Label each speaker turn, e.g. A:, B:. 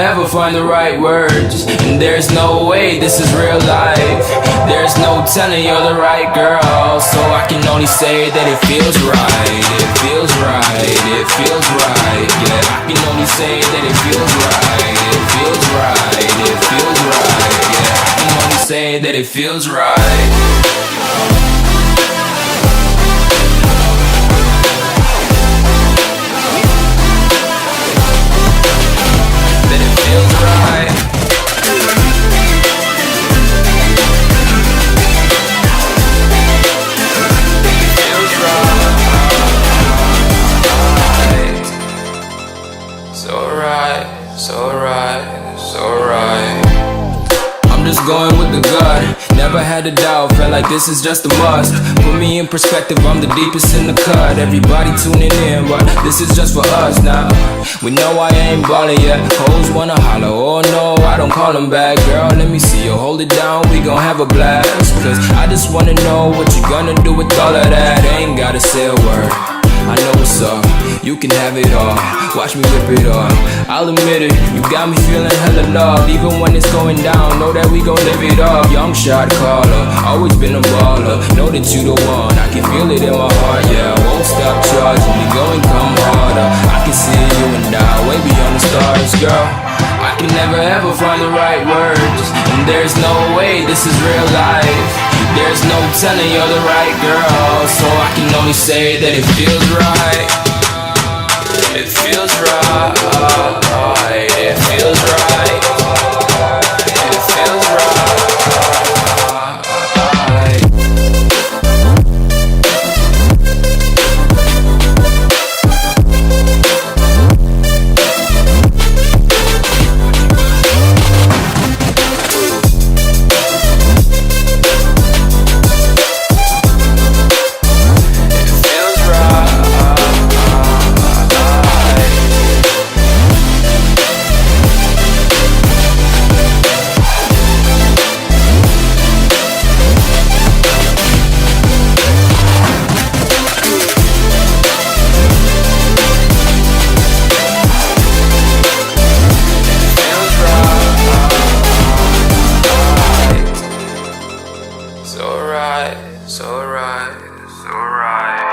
A: ever find the right words, and there's no way this is real life. There's no telling you're the right girl, so I can only say that it feels right. It feels right, it feels right. Yeah, I can only say that it feels right. It feels right, it feels right. Yeah, I can only say that it feels right. Feels right. Feels right. So right, so right, so right. I'm just going with the gut. Never had a doubt, felt like this is just a must. Put me in perspective, I'm the deepest in the cut. Everybody tuning in, but this is just for us now. We know I ain't ballin' yet. Hoes wanna holler, oh no, I don't call them back. Girl, let me see you hold it down, we gon' have a blast. Cause I just wanna know what you gonna do with all of that. Ain't gotta say a word, I know what's up, you can have it all. Watch me rip it off, I'll admit it, you got me feeling hella love. Even when it's going down, know that we gon' live it up. Young shot caller, always been a baller. Know that you the one, I can feel it in my heart. Yeah, I won't stop charging me, go and come harder. I can see you and I, way beyond the stars, girl. I can never ever find the right words, and there's no way this is real life. There's no telling you're the right girl, so I can only say that it feels right. It feels right. It feels right. It feels right. So right, so right, so right.